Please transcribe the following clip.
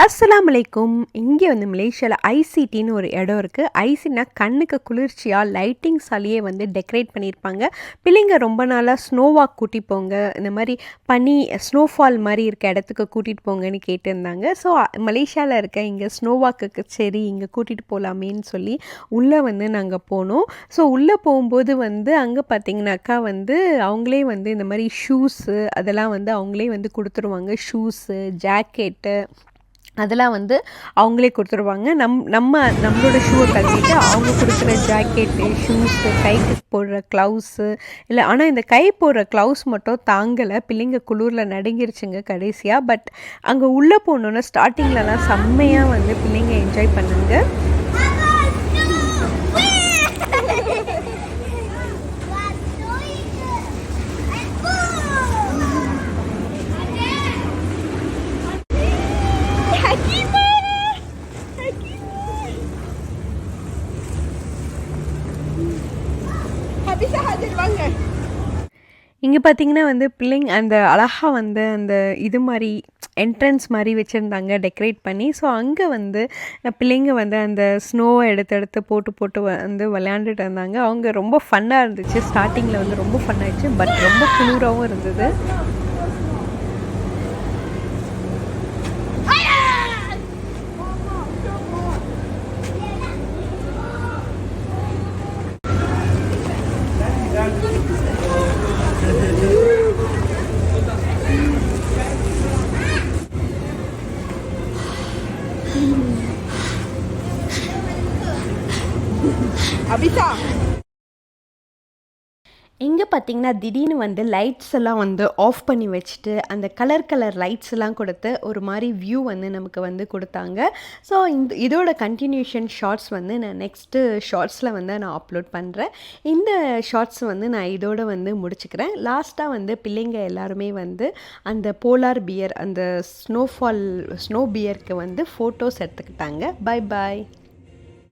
அஸ்ஸலாமு அலைக்கும். இங்கே வந்து மலேசியாவில் ஐசிடின்னு ஒரு இடம் இருக்குது. ஐசினா கண்ணுக்கு குளிர்ச்சியாக லைட்டிங்ஸாலேயே வந்து டெக்கரேட் பண்ணியிருப்பாங்க. பிள்ளைங்க ரொம்ப நாளாக ஸ்னோ வாக் கூட்டிகிட்டு போங்க, இந்த மாதிரி பனி ஸ்னோஃபால் மாதிரி இருக்க இடத்துக்கு கூட்டிகிட்டு போங்கன்னு கேட்டிருந்தாங்க. ஸோ மலேசியாவில் இருக்க இங்கே ஸ்னோ வாக்குக்கு சரி இங்கே கூட்டிகிட்டு போகலாமேன்னு சொல்லி உள்ளே வந்து நாங்கள் போனோம். ஸோ உள்ளே போகும்போது வந்து அங்கே பார்த்திங்கனாக்கா வந்து அவங்களே வந்து இந்த மாதிரி ஷூஸு அதெல்லாம் வந்து அவங்களே வந்து கொடுத்துருவாங்க. ஷூஸு, ஜாக்கெட்டு அதெல்லாம் வந்து அவங்களே கொடுத்துருவாங்க. நம்மளோட ஷூவை கழட்டிட்டு அவங்க கொடுக்குற ஜாக்கெட்டு, ஷூஸு, கைக்கு போடுற க்ளவுஸு இல்லை. ஆனால் இந்த கை போடுற க்ளவுஸ் மட்டும் தாங்கலை. பிள்ளைங்க குளிரில் நடுங்கிருச்சுங்க கடைசியாக. பட் அங்கே உள்ளே போனோன்னா ஸ்டார்டிங்லலாம் செம்மையாக வந்து பிள்ளைங்க என்ஜாய் பண்ணுங்க. இங்கே பார்த்தீங்கன்னா வந்து பிள்ளைங்க அந்த அழகாக வந்து அந்த இது மாதிரி என்ட்ரன்ஸ் மாதிரி வச்சுருந்தாங்க டெக்கரேட் பண்ணி. ஸோ அங்கே வந்து பிள்ளைங்க வந்து அந்த ஸ்னோவை எடுத்து போட்டு வந்து விளையாண்டுட்டு இருந்தாங்க. அவங்க ரொம்ப ஃபன்னாக இருந்துச்சு. ஸ்டார்டிங்கில் வந்து ரொம்ப ஃபன்னாகிடுச்சு. பட் ரொம்ப குளிராகவும் இருந்தது. அபிஷா இங்கே பார்த்தீங்கன்னா திடீர்னு வந்து லைட்ஸ் எல்லாம் வந்து ஆஃப் பண்ணி வச்சுட்டு அந்த கலர் லைட்ஸ் எல்லாம் கொடுத்து ஒரு மாதிரி வியூ வந்து நமக்கு வந்து கொடுத்தாங்க. ஸோ இதோட கண்டினியூஷன் ஷார்ட்ஸ் வந்து நான் நெக்ஸ்ட்டு ஷார்ட்ஸில் வந்து நான் அப்லோட் பண்ணுறேன். இந்த ஷார்ட்ஸ் வந்து நான் இதோட வந்து முடிச்சுக்கிறேன். லாஸ்ட்டாக வந்து பிள்ளைங்க எல்லாருமே வந்து அந்த போலார் பியர் அந்த ஸ்னோ பியருக்கு வந்து ஃபோட்டோஸ் எடுத்துக்கிட்டாங்க. Bye bye.